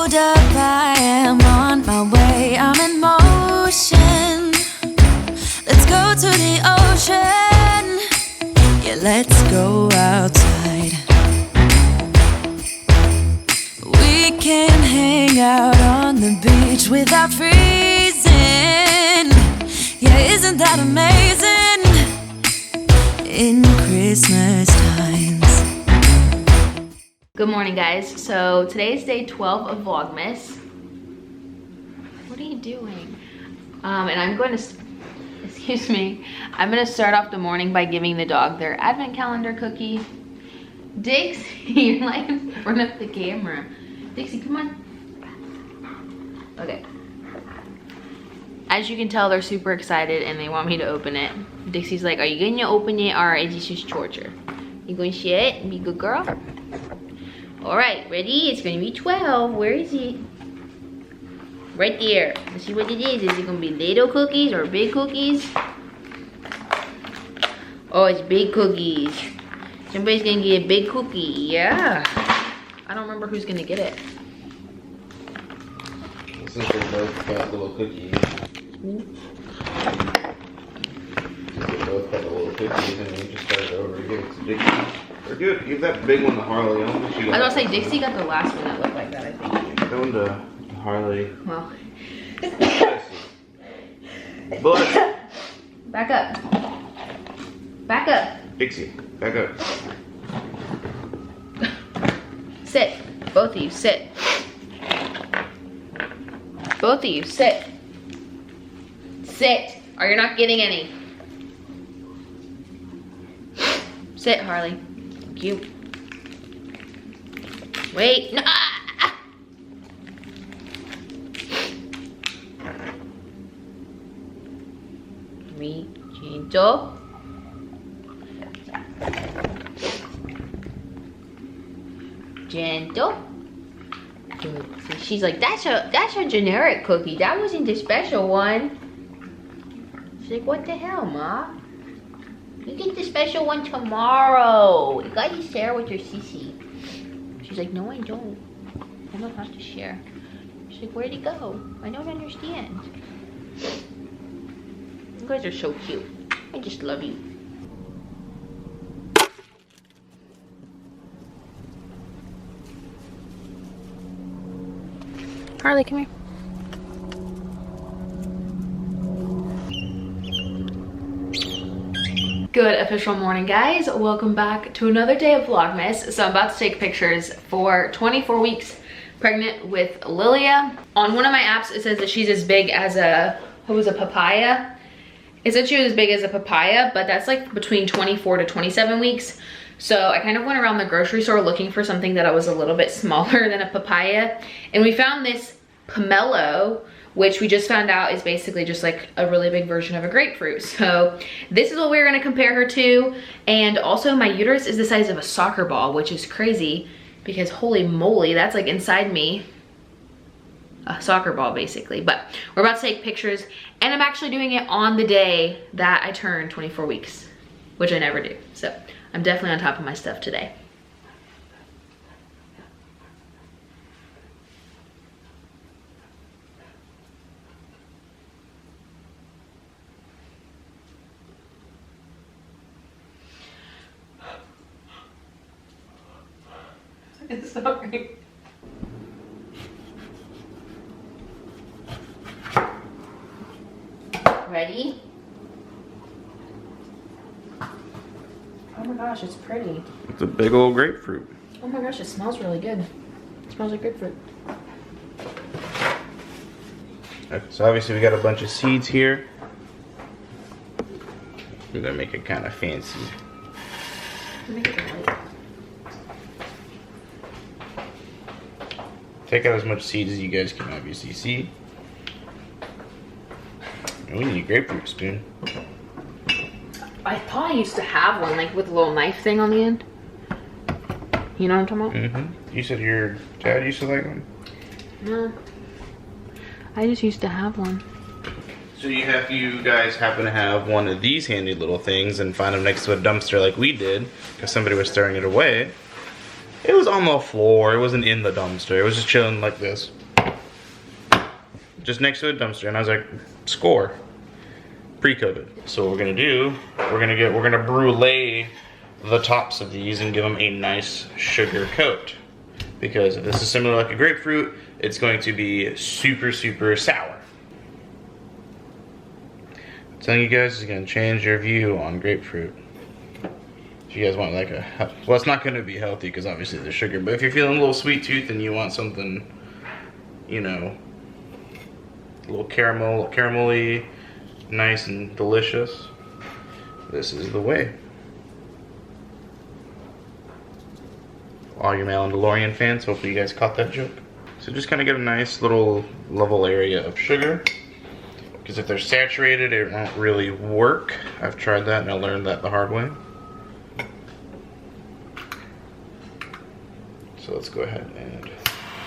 Hold up, I am on my way, I'm in motion. Let's go to the ocean. Yeah, let's go outside. We can hang out on the beach without freezing. Yeah, isn't that amazing? In Christmas times. Good morning, guys. So today is day 12 of Vlogmas. What are you doing? And I'm going to, excuse me, I'm going to start off the morning by giving the dog their advent calendar cookie. Dixie, you're like in front of the camera. Dixie, come on. Okay. As you can tell, they're super excited and they want me to open it. Dixie's like, are you going to open it or is this just torture? You going to share it and be a good girl? All right, ready? It's gonna be 12. Where is it? Right there. Let's see what it is. Is it gonna be little cookies or big cookies? Oh, it's big cookies. Somebody's gonna get a big cookie. Yeah. I don't remember who's gonna get it. Since they both got little cookies. They both got the little cookies and we just started over again. It's Dixie. Or give that big one to Harley. I was gonna say Dixie got the last one that looked like that, I think. That one to Harley. Well. Bless. Back up. Back up. Dixie, back up. Sit. Both of you, sit. Both of you, sit. Sit, or you're not getting any. Sit, Harley. Thank you. Wait. No. Ah. Me, gentle. Gentle. Good. So she's like, that's a generic cookie. That wasn't the special one. She's like, what the hell, Ma? You get the special one tomorrow. You gotta share with your sissy. She's like, no, I don't. I don't have to share. She's like, where'd he go? I don't understand. You guys are so cute. I just love you. Harley, come here. Good official morning, guys. Welcome back to another day of Vlogmas. So I'm about to take pictures for 24 weeks pregnant with Lilia. On one of my apps, it says that she's as big as a papaya. It said she was as big as a papaya, but that's like between 24 to 27 weeks. So I kind of went around the grocery store looking for something that was a little bit smaller than a papaya. And we found this pomelo, which we just found out is basically just like a really big version of a grapefruit. So this is what we're gonna compare her to. And also my uterus is the size of a soccer ball, which is crazy because holy moly, that's like inside me. A soccer ball basically. But we're about to take pictures and I'm actually doing it on the day that I turn 24 weeks, which I never do. So I'm definitely on top of my stuff today. Sorry. Ready? Oh my gosh, it's pretty. It's a big old grapefruit. Oh my gosh, it smells really good. It smells like grapefruit. Okay, so obviously we got a bunch of seeds here. We're gonna make it kind of fancy. Make it light. Take out as much seeds as you guys can obviously see. And we need a grapefruit spoon. I thought I used to have one, like with a little knife thing on the end. You know what I'm talking about? Mm-hmm. You said your dad used to like them? No. I just used to have one. So you guys happen to have one of these handy little things and find them next to a dumpster like we did, because somebody was throwing it away. It was on the floor. It wasn't in the dumpster. It was just chilling like this. Just next to a dumpster. And I was like, score. Pre-COVID. So what we're gonna do, we're gonna brulee the tops of these and give them a nice sugar coat. Because if this is similar like a grapefruit, it's going to be super, super sour. I'm telling you guys, it's gonna change your view on grapefruit. If you guys want like a, well, it's not gonna be healthy because obviously there's sugar, but if you're feeling a little sweet tooth and you want something, you know, a little caramelly, nice and delicious, this is the way. All you Mandalorian fans, hopefully you guys caught that joke. So just kind of get a nice little level area of sugar. Because if they're saturated, it won't really work. I've tried that and I learned that the hard way. So let's go ahead and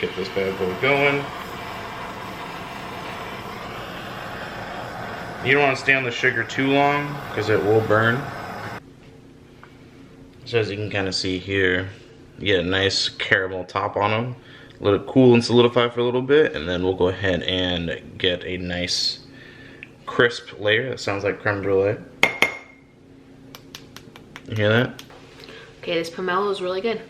get this bad boy going. You don't want to stay on the sugar too long because it will burn. So as you can kind of see here, you get a nice caramel top on them. Let it cool and solidify for a little bit, and then we'll go ahead and get a nice crisp layer. That sounds like creme brulee. You hear that? Okay, this pomelo is really good.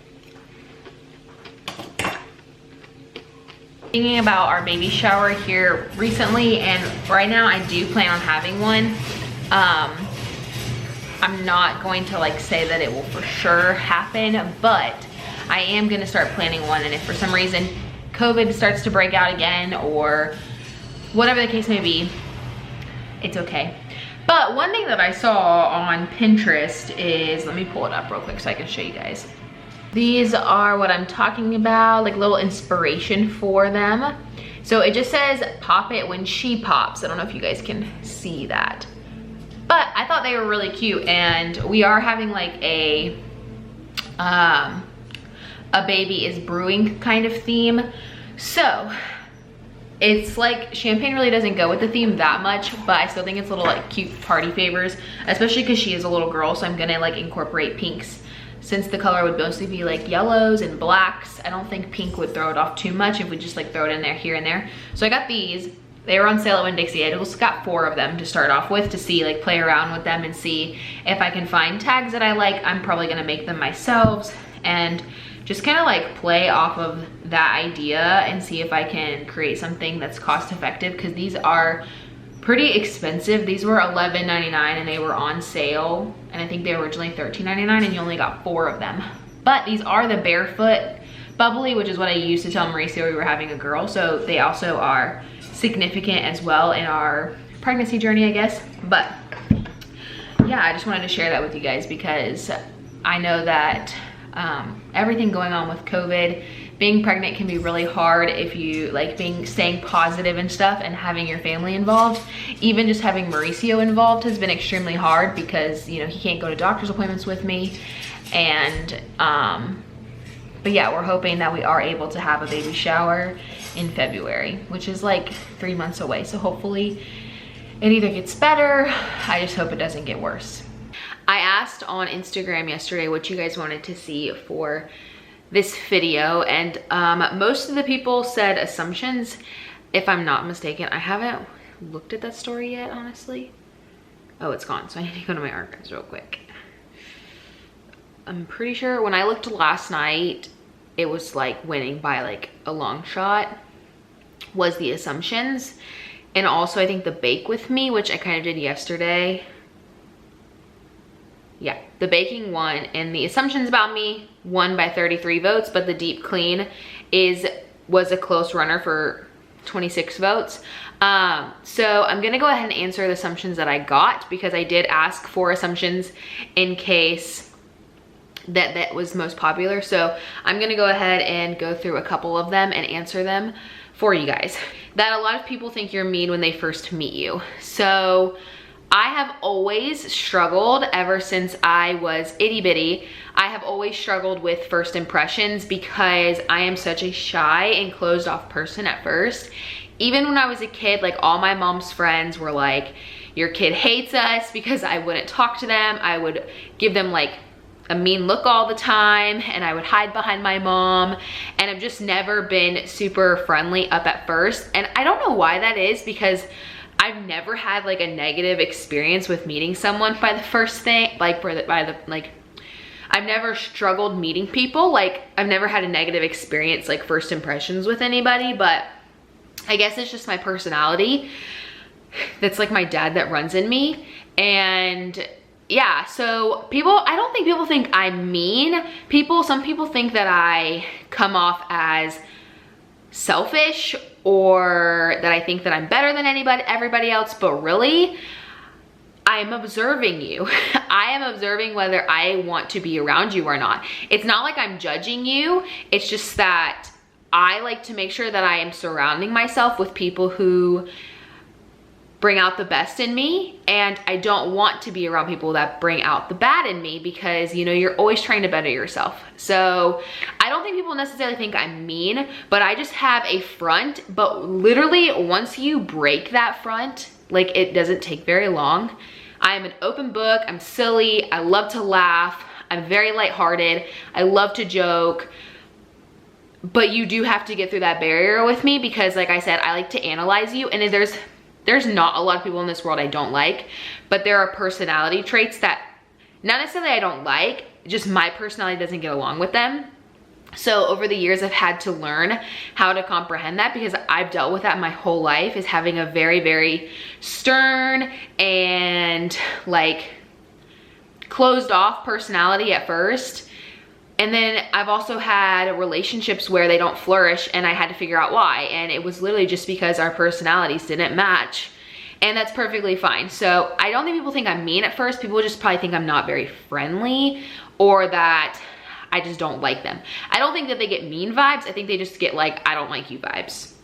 Thinking about our baby shower here recently, and right now I do plan on having one. I'm not going to like say that it will for sure happen, but I am gonna start planning one, and if for some reason COVID starts to break out again or whatever the case may be, it's okay. But one thing that I saw on Pinterest is, let me pull it up real quick so I can show you guys. These are what I'm talking about, like little inspiration for them. So it just says, pop it when she pops. I don't know if you guys can see that. But I thought they were really cute, and we are having like a baby is brewing kind of theme. So it's like champagne really doesn't go with the theme that much, but I still think it's little like cute party favors, especially because she is a little girl. So I'm gonna like incorporate pinks, since the color would mostly be like yellows and blacks. I don't think pink would throw it off too much if we just like throw it in there here and there. So I got these. They were on sale at Winn-Dixie. I just got 4 of them to start off with to see, like play around with them and see if I can find tags that I like. I'm probably gonna make them myself and just kind of like play off of that idea and see if I can create something that's cost effective, because these are pretty expensive. These were $11.99 and they were on sale, and I think they were originally $13.99 and you only got 4 of them. But these are the barefoot bubbly, which is what I used to tell Mauricio we were having a girl, so they also are significant as well in our pregnancy journey, I guess. But yeah, I just wanted to share that with you guys because I know that everything going on with COVID, being pregnant can be really hard if you like staying positive and stuff, and having your family involved. Even just having Mauricio involved has been extremely hard because, you know, he can't go to doctor's appointments with me. And but yeah, we're hoping that we are able to have a baby shower in February, which is like 3 months away. So hopefully it either gets better, I just hope it doesn't get worse. I asked on Instagram yesterday what you guys wanted to see for this video, and most of the people said assumptions, if I'm not mistaken. I haven't looked at that story yet, honestly. Oh, it's gone, so I need to go to my archives real quick. I'm pretty sure when I looked last night, it was like winning by like a long shot was the assumptions. And also I think the bake with me, which I kind of did yesterday. Yeah, the baking won, and the assumptions about me won by 33 votes, but the deep clean was a close runner for 26 votes. So I'm gonna go ahead and answer the assumptions that I got, because I did ask for assumptions in case that was most popular. So I'm gonna go ahead and go through a couple of them and answer them for you guys. That a lot of people think you're mean when they first meet you. So I have always struggled ever since I was itty bitty. I have always struggled with first impressions because I am such a shy and closed off person at first. Even when I was a kid, like all my mom's friends were like, your kid hates us, because I wouldn't talk to them. I would give them like a mean look all the time, and I would hide behind my mom, and I've just never been super friendly up at first. And I don't know why that is, because I've never had like a negative experience with meeting someone by the first thing, I've never struggled meeting people. Like, I've never had a negative experience, like first impressions with anybody, but I guess it's just my personality. That's like my dad that runs in me. And yeah, so I don't think people think I'm mean. Some people think that I come off as selfish, or that I think that I'm better than everybody else, but really, I'm observing you. I am observing whether I want to be around you or not. It's not like I'm judging you. It's just that I like to make sure that I am surrounding myself with people who bring out the best in me, and I don't want to be around people that bring out the bad in me, because you know, you're always trying to better yourself. So I don't think people necessarily think I'm mean, but I just have a front. But literally, once you break that front, like, it doesn't take very long. I'm an open book. I'm silly. I love to laugh. I'm very lighthearted. I love to joke. But you do have to get through that barrier with me, because like I said, I like to analyze you, and there's not a lot of people in this world I don't like, but there are personality traits that not necessarily I don't like, just my personality doesn't get along with them. So over the years, I've had to learn how to comprehend that, because I've dealt with that my whole life, is having a very, very stern and like closed off personality at first. And then I've also had relationships where they don't flourish, and I had to figure out why. And it was literally just because our personalities didn't match. And that's perfectly fine. So I don't think people think I'm mean at first. People just probably think I'm not very friendly, or that I just don't like them. I don't think that they get mean vibes. I think they just get like, I don't like you vibes,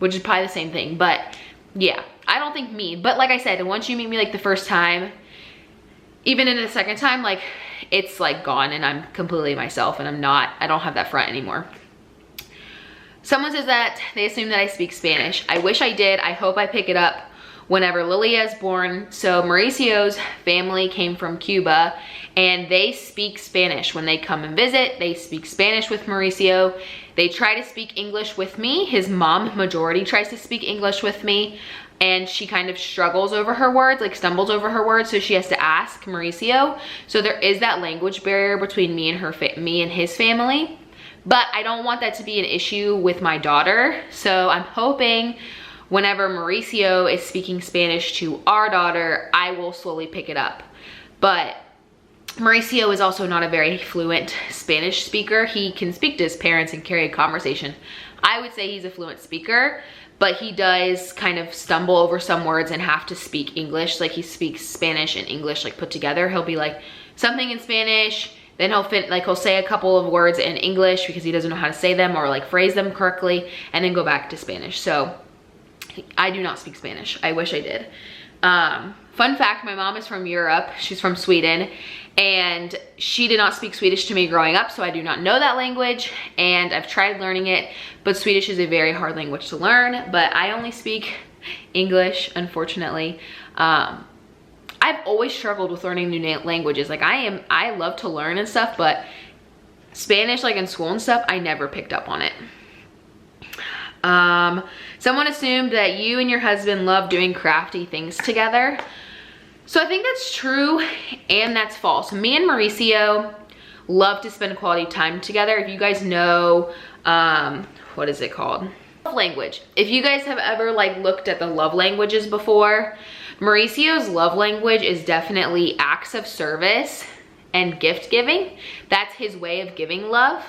which is probably the same thing. But yeah, I don't think mean. But like I said, once you meet me like the first time, even in the second time, like, it's like gone, and I'm completely myself, and I don't have that front anymore. Someone says that they assume that I speak Spanish. I wish I did. I hope I pick it up whenever Lilia is born. So Mauricio's family came from Cuba, and they speak Spanish. When they come and visit, they speak Spanish with Mauricio. They try to speak English with me. His mom, majority, tries to speak English with me, and she kind of struggles over her words, like stumbles over her words, so she has to ask Mauricio. So there is that language barrier between me and his family. But I don't want that to be an issue with my daughter. So I'm hoping whenever Mauricio is speaking Spanish to our daughter, I will slowly pick it up. But Mauricio is also not a very fluent Spanish speaker. He can speak to his parents and carry a conversation. I would say he's a fluent speaker, but he does kind of stumble over some words and have to speak English. Like, he speaks Spanish and English like put together. He'll be like something in Spanish, then he'll say a couple of words in English because he doesn't know how to say them or like phrase them correctly, and then go back to Spanish. So I do not speak Spanish. I wish I did. Fun fact, my mom is from Europe. She's from Sweden, and she did not speak Swedish to me growing up, so I do not know that language, and I've tried learning it, but Swedish is a very hard language to learn. But I only speak English, unfortunately. I've always struggled with learning new languages. Like, I love to learn and stuff, but Spanish, like in school and stuff, I never picked up on it. Someone assumed that you and your husband love doing crafty things together. So I think that's true and that's false. Me and Mauricio love to spend quality time together. If you guys know, what is it called? Love language. If you guys have ever like looked at the love languages before, Mauricio's love language is definitely acts of service and gift giving. That's his way of giving love.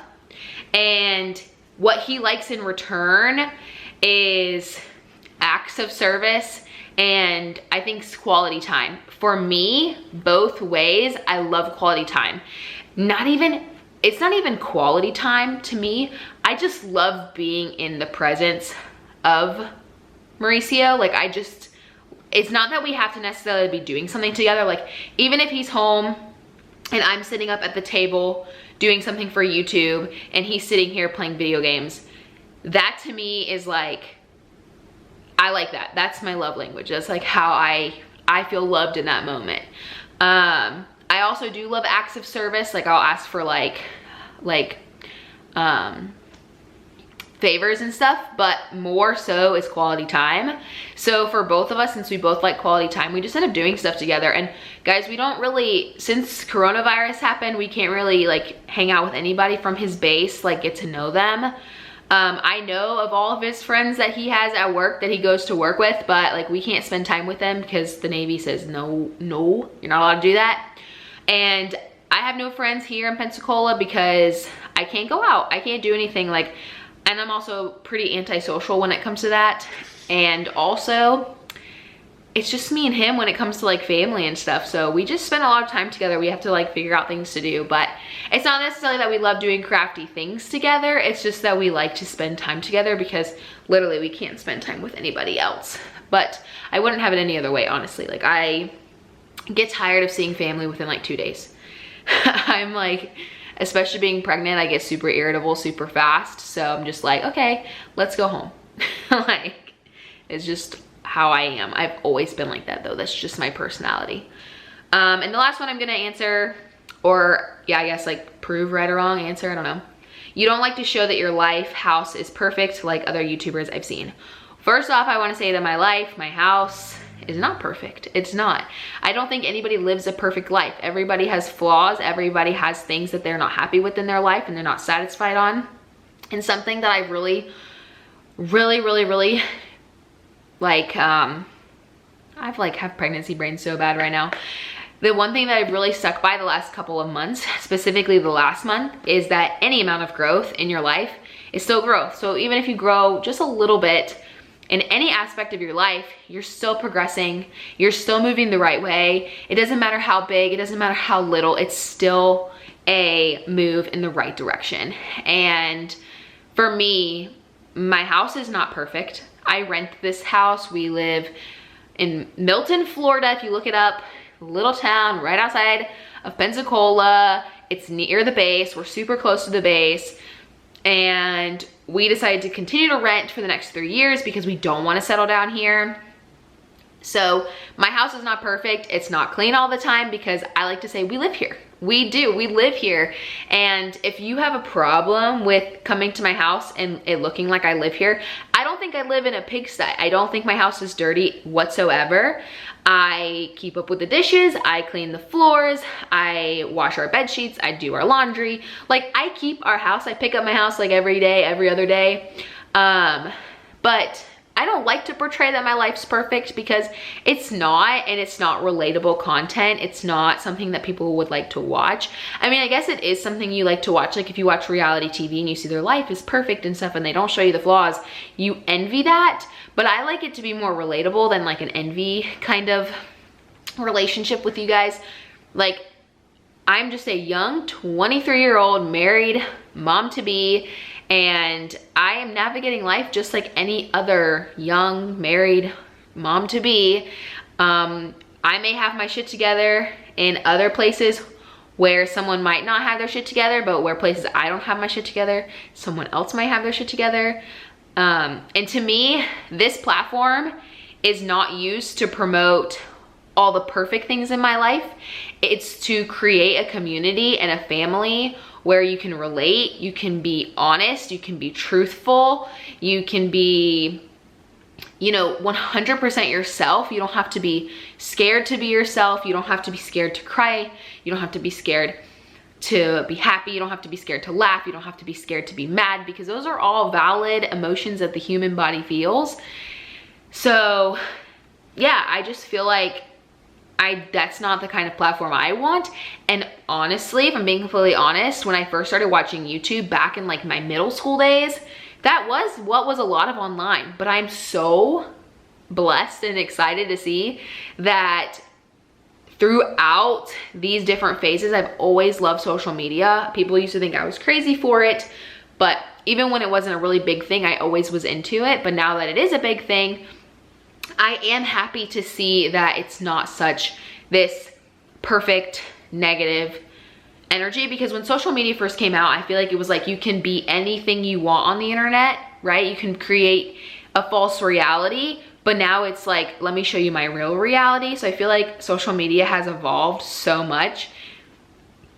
And what he likes in return is acts of service, and I think quality time. For me, both ways, I love quality time. It's not even quality time to me. I just love being in the presence of Mauricio. Like, it's not that we have to necessarily be doing something together. Like, even if he's home and I'm sitting up at the table doing something for YouTube and he's sitting here playing video games, that to me is like, I like that. That's my love language. That's like how I feel loved in that moment. I also do love acts of service. Like I'll ask for favors and stuff, but more so is quality time. So for both of us, since we both like quality time, we just end up doing stuff together. And guys, we don't really, since coronavirus happened, we can't really like hang out with anybody from his base, like get to know them. I know of all of his friends that he has at work that he goes to work with, but like we can't spend time with them because the Navy says no, you're not allowed to do that. And I have no friends here in Pensacola because I can't go out. I can't do anything like, and I'm also pretty antisocial when it comes to that. And also, it's just me and him when it comes to like family and stuff. So we just spend a lot of time together. We have to like figure out things to do, but it's not necessarily that we love doing crafty things together. It's just that we like to spend time together because literally we can't spend time with anybody else. But I wouldn't have it any other way, honestly. Like I get tired of seeing family within like 2 days. I'm like, especially being pregnant, I get super irritable super fast. So I'm just like, okay, let's go home. Like, it's just how I am. I've always been like that though. That's just my personality. And the last one I'm gonna answer, or yeah, I guess like prove right or wrong answer, I don't know. You don't like to show that your house is perfect like other YouTubers I've seen. First off, I wanna say that my house is not perfect. It's not. I don't think anybody lives a perfect life. Everybody has flaws. Everybody has things that they're not happy with in their life and they're not satisfied on. And something that I really like, I've like have pregnancy brain so bad right now. The one thing that I've really stuck by the last couple of months, specifically the last month, is that any amount of growth in your life is still growth. So even if you grow just a little bit, in any aspect of your life, you're still progressing, you're still moving the right way. It doesn't matter how big, it doesn't matter how little, it's still a move in the right direction. And for me, my house is not perfect. I rent this house. We live in Milton, Florida. If you look it up, little town right outside of Pensacola. It's near the base. We're super close to the base. And we decided to continue to rent for the next 3 years because we don't want to settle down here. So my house is not perfect. It's not clean all the time because I like to say we live here. We do, we live here. And if you have a problem with coming to my house and it looking like I live here, I don't think I live in a pigsty. I don't think my house is dirty whatsoever. I keep up with the dishes, I clean the floors, I wash our bed sheets, I do our laundry. Like I keep our house, I pick up my house like every day, every other day. But I don't like to portray that my life's perfect because it's not, and it's not relatable content. It's not something that people would like to watch. I mean, I guess it is something you like to watch. Like if you watch reality TV and you see their life is perfect and stuff and they don't show you the flaws, you envy that. But I like it to be more relatable than like an envy kind of relationship with you guys. Like I'm just a young 23-year-old married mom to be, and I am navigating life just like any other young married mom to be. I may have my shit together in other places where someone might not have their shit together, but where places I don't have my shit together, someone else might have their shit together. And to me, this platform is not used to promote all the perfect things in my life. It's to create a community and a family where you can relate, you can be honest, you can be truthful, you can be, you know, 100% yourself. You don't have to be scared to be yourself. You don't have to be scared to cry. You don't have to be scared to be happy. You don't have to be scared to laugh. You don't have to be scared to be mad, because those are all valid emotions that the human body feels. So yeah, I just feel like that's not the kind of platform I want. And honestly, if I'm being completely honest, when I first started watching YouTube back in like my middle school days, that was what was a lot of online. But I'm so blessed and excited to see that throughout these different phases, I've always loved social media. People used to think I was crazy for it, but even when it wasn't a really big thing, I always was into it. But now that it is a big thing, I am happy to see that it's not such this perfect negative energy, because when social media first came out, I feel like it was like you can be anything you want on the internet, right? You can create a false reality, but now it's like, let me show you my real reality. So I feel like social media has evolved so much,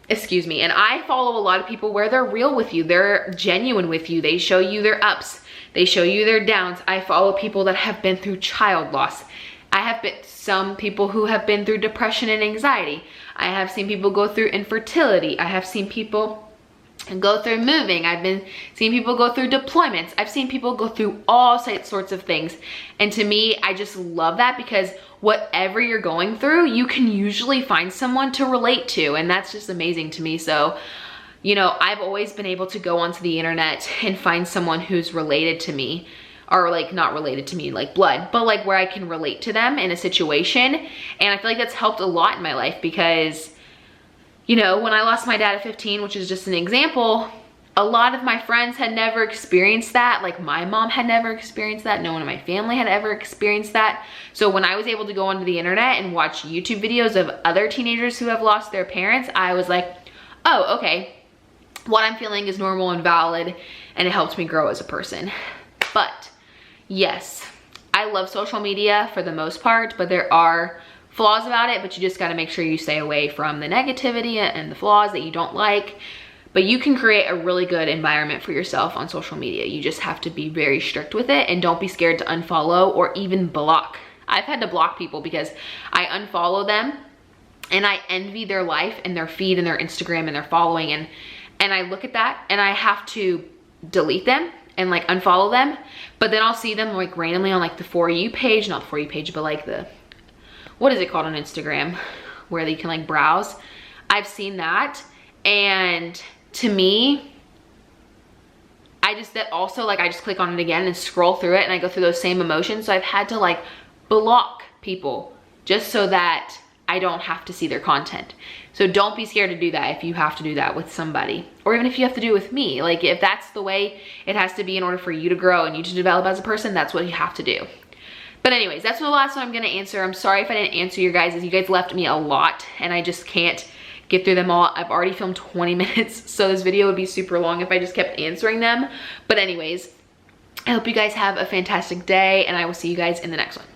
excuse me, and I follow a lot of people where they're real with you. They're genuine with you. They show you their ups. They show you their downs. I follow people that have been through child loss. I have been some people who have been through depression and anxiety. I have seen people go through infertility. I have seen people go through moving. I've been seeing people go through deployments. I've seen people go through all sorts of things. And to me, I just love that, because whatever you're going through, you can usually find someone to relate to. And that's just amazing to me. So, you know, I've always been able to go onto the internet and find someone who's related to me, or like not related to me like blood, but like where I can relate to them in a situation. And I feel like that's helped a lot in my life, because, you know, when I lost my dad at 15, which is just an example, a lot of my friends had never experienced that. Like my mom had never experienced that. No one in my family had ever experienced that. So when I was able to go onto the internet and watch YouTube videos of other teenagers who have lost their parents, I was like, oh, okay, what I'm feeling is normal and valid, and it helped me grow as a person. But yes, I love social media for the most part, but there are flaws about it, but you just got to make sure you stay away from the negativity and the flaws that you don't like. But you can create a really good environment for yourself on social media. You just have to be very strict with it, and don't be scared to unfollow or even block. I've had to block people because I unfollow them and I envy their life and their feed and their Instagram and their following, and I look at that and I have to delete them and like unfollow them. But then I'll see them like randomly on like the For You page, not the For You page, but like the, what is it called on Instagram, where you can like browse. I've seen that, and to me, I just, that also like I just click on it again and scroll through it, and I go through those same emotions. So I've had to like block people just so that I don't have to see their content. So don't be scared to do that if you have to do that with somebody, or even if you have to do it with me. Like if that's the way it has to be in order for you to grow and you to develop as a person, that's what you have to do. But anyways, that's the last one I'm gonna answer. I'm sorry if I didn't answer you guys, as you guys left me a lot and I just can't get through them all. I've already filmed 20 minutes, so this video would be super long if I just kept answering them. But anyways, I hope you guys have a fantastic day, and I will see you guys in the next one.